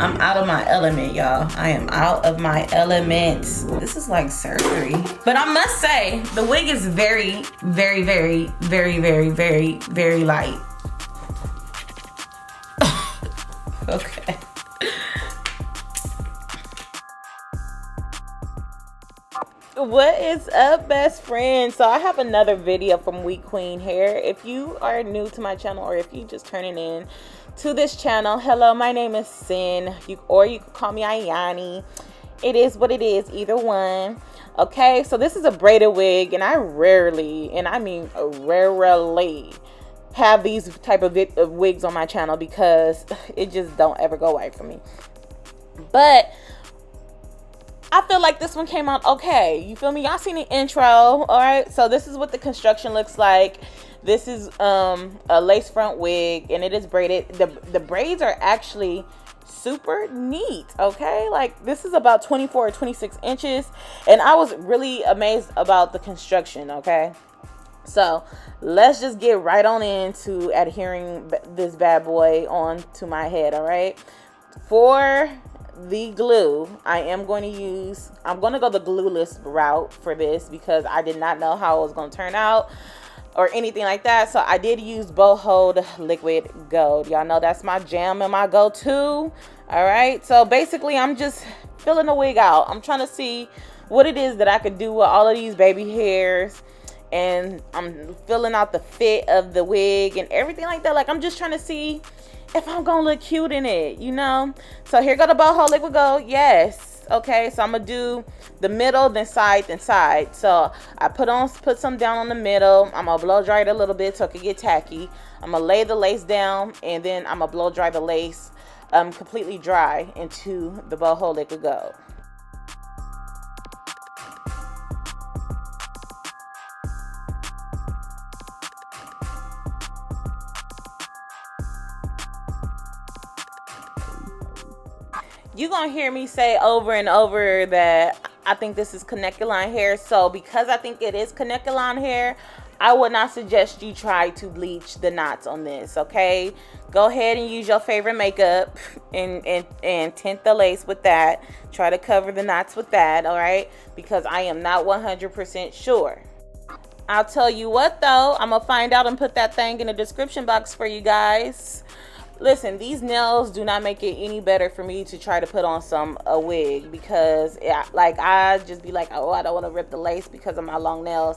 I'm out of my element, y'all. I am out of my element. This is like surgery. But I must say, the wig is very, very, very, very, very, very, very light. Okay. What is up, best friend? So I have another video from We Queen Hair. If you are new to my channel, or if you just turning in to this channel, hello, my name is Sin, or you can call me AIYANYI. It is what it is, either one. Okay, so this is a braided wig, and I rarely, and I mean rarely, have these type of wigs on my channel because it just don't ever go right for me. But I feel like this one came out okay. You feel me? Y'all seen the intro, all right? So this is what the construction looks like. This is a lace front wig, and it is braided. The braids are actually super neat, okay? Like, this is about 24 or 26 inches, and I was really amazed about the construction, okay? So let's just get right on into adhering this bad boy onto my head, all right? For the glue, I'm going to go the glueless route for this because I did not know how it was going to turn out or anything like that. So I did use Hold liquid gold. Y'all know that's my jam and my go-to. All right, so basically I'm just filling the wig out. I'm trying to see what it is that I could do with all of these baby hairs, and I'm filling out the fit of the wig and everything like that. Like, I'm just trying to see if I'm gonna look cute in it, you know? So here go the Hold liquid gold. Yes. Okay, so I'm gonna do the middle, then side, then side. So I put some down on the middle. I'm gonna blow dry it a little bit so it can get tacky. I'm gonna lay the lace down, and then I'm gonna blow dry the lace completely dry into the Hold liquid gold. You're gonna hear me say over and over that I think this is connector hair. So because I think it is connector hair, I would not suggest you try to bleach the knots on this, okay? Go ahead and use your favorite makeup and tint the lace with that. Try to cover the knots with that, all right? Because I am not 100% sure. I'll tell you what though, I'm gonna find out and put that thing in the description box for you guys. Listen, these nails do not make it any better for me to try to put on a wig because I just be like, oh, I don't want to rip the lace because of my long nails.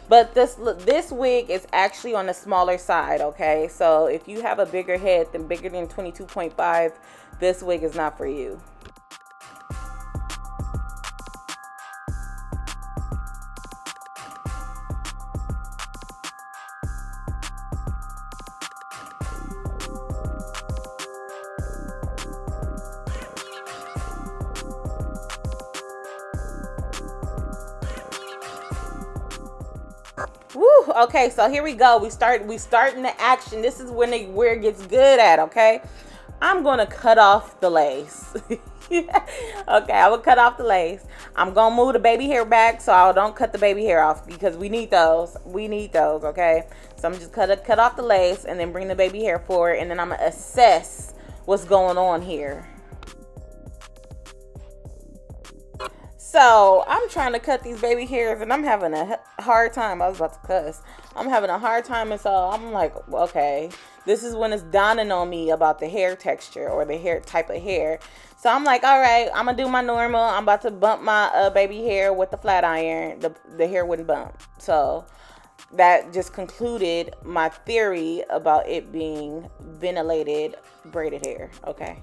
But this wig is actually on the smaller side, okay? So if you have a bigger head bigger than 22.5, this wig is not for you. Woo, okay, so here we go. We starting the action. This is when where it gets good at, okay? I'm gonna cut off the lace. Okay, I will cut off the lace. I'm gonna move the baby hair back so I don't cut the baby hair off because we need those. We need those, okay? So I'm just cut off the lace and then bring the baby hair forward, and then I'm gonna assess what's going on here. So I'm trying to cut these baby hairs and I'm having a hard time. I was about to cuss. I'm having a hard time, and so I'm like, okay, this is when it's dawning on me about the hair texture or the hair type of hair. So I'm like, all right, I'm gonna do my normal. I'm about to bump my baby hair with the flat iron. The hair wouldn't bump. So that just concluded my theory about it being ventilated braided hair. Okay.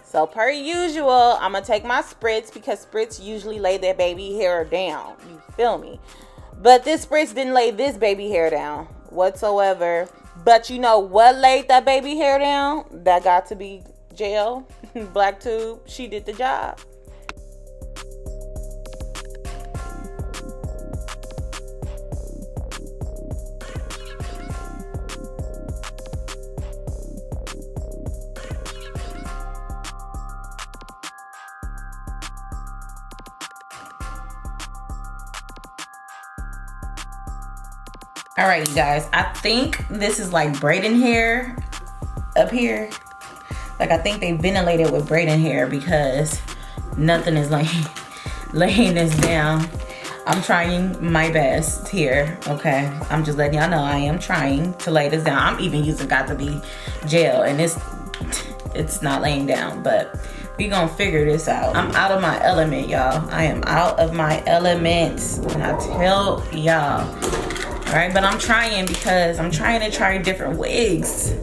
So per usual, I'm gonna take my spritz because spritz usually lay their baby hair down. You feel me? But this spritz didn't lay this baby hair down whatsoever. But you know what laid that baby hair down? That got to be gel, black tube. She did the job. All right, you guys, I think this is like braiding hair up here. Like, I think they ventilated with braiding hair because nothing is laying this down. I'm trying my best here, okay? I'm just letting y'all know I am trying to lay this down. I'm even using Got2b gel, and it's not laying down, but we gonna figure this out. I'm out of my element, y'all. I am out of my elements, and I tell y'all. All right, but I'm trying because I'm trying to try different wigs.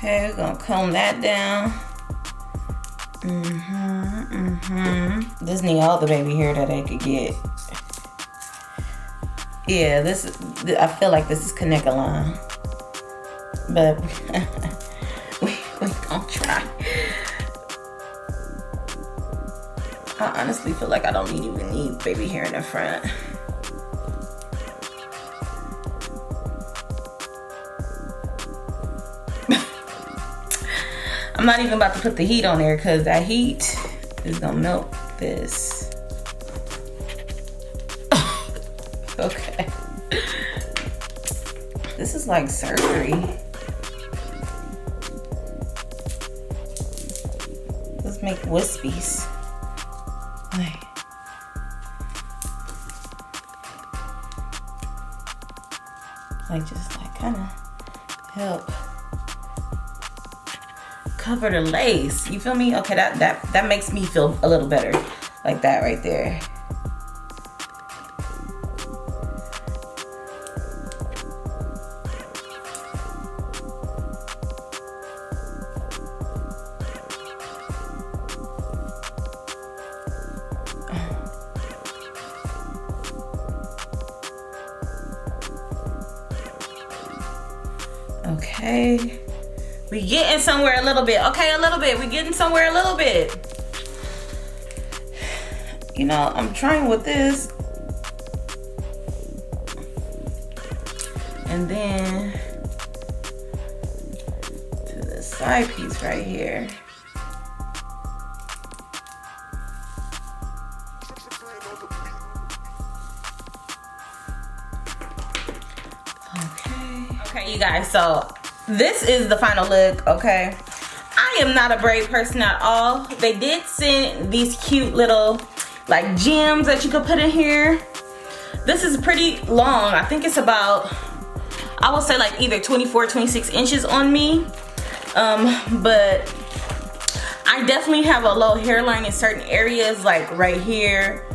Okay, we're gonna comb that down. This need all the baby hair that I could get. Yeah, this is, I feel like this is Knotless, but we gonna try. I honestly feel like I don't even need baby hair in the front. I'm not even about to put the heat on there because that heat is gonna melt this. Okay. This is like surgery. Let's make wispies. Like just like kind of help cover the lace. You feel me? Okay, that makes me feel a little better. Like that right there. Okay. We getting somewhere a little bit. Okay, a little bit. We getting somewhere a little bit. You know, I'm trying with this. And then to the side piece right here. Okay, you guys, so this is the final look, okay? I am not a braid person at all. They did send these cute little like gems that you could put in here. This is pretty long. I think it's about, I would say like either 24, 26 inches on me. But I definitely have a low hairline in certain areas, like right here,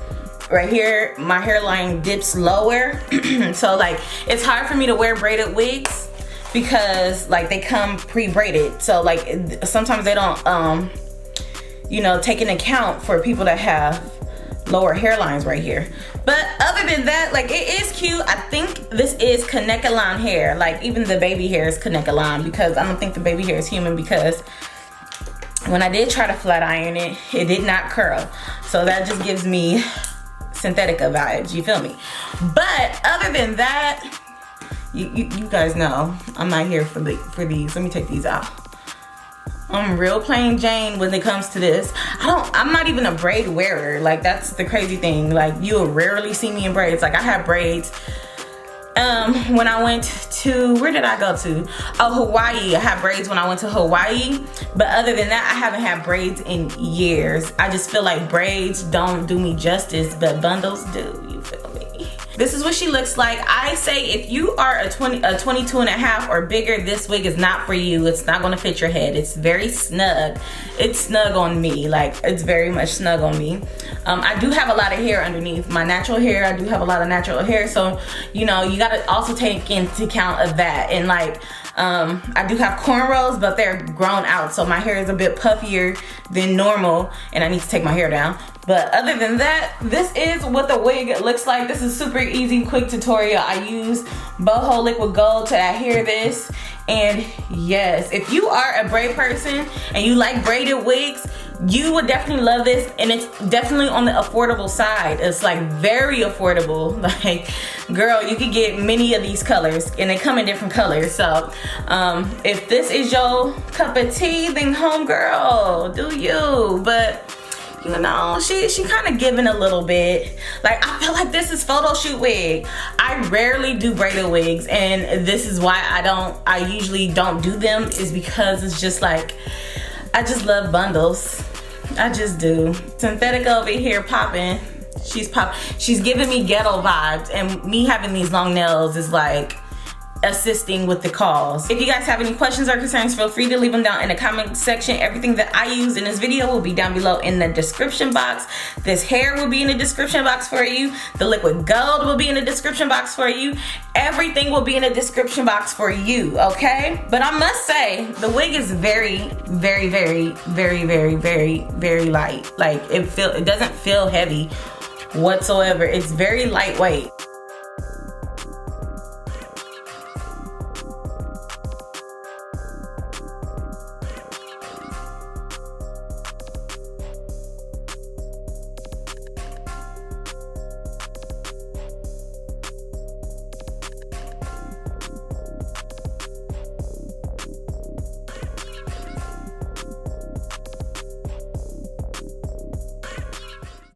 my hairline dips lower. So like it's hard for me to wear braided wigs because like they come pre-braided, so like sometimes they don't you know, take into account for people that have lower hairlines right here. But other than that, like it is cute. I think this is Knotless hair. Like even the baby hair is Knotless, because I don't think the baby hair is human, because when I did try to flat iron it, it did not curl. So that just gives me synthetica vibes, you feel me? But other than that, you guys know I'm not here for these. Let me take these out. I'm real plain Jane when it comes to this. I'm not even a braid wearer. Like that's the crazy thing. Like you'll rarely see me in braids. Like I had braids when I went to, where did I go to? Oh, Hawaii. I had braids when I went to Hawaii. But other than that, I haven't had braids in years. I just feel like braids don't do me justice, but bundles do, you feel me? This is what she looks like. I say if you are a 22 and a half or bigger, this wig is not for you. It's not gonna fit your head. It's very snug. It's snug on me. Like it's very much snug on me. I do have a lot of hair underneath my natural hair. I do have a lot of natural hair. So, you know, you gotta also take into account of that. And like, I do have cornrows, but they're grown out. So my hair is a bit puffier than normal and I need to take my hair down. But other than that, this is what the wig looks like. This is super easy, quick tutorial. I use boho liquid gold to adhere this. And yes, if you are a braid person and you like braided wigs, you would definitely love this, and it's definitely on the affordable side. It's like very affordable. Like, girl, you could get many of these colors, and they come in different colors. So if this is your cup of tea, then homegirl, do you. But you know, she kind of giving a little bit. Like, I feel like this is photo shoot wig. I rarely do braided wigs, and this is why I usually don't do them, is because it's just like, I just love bundles. I just do. Synthetic over here popping. She's giving me ghetto vibes, and me having these long nails is like assisting with the cause. If you guys have any questions or concerns, feel free to leave them down in the comment section. Everything that I use in this video will be down below in the description box. This hair will be in the description box for you. The liquid gold will be in the description box for you. Everything will be in the description box for you, okay? But I must say, the wig is very, very, very, very, very, very, very light. Like, it doesn't feel heavy whatsoever. It's very lightweight.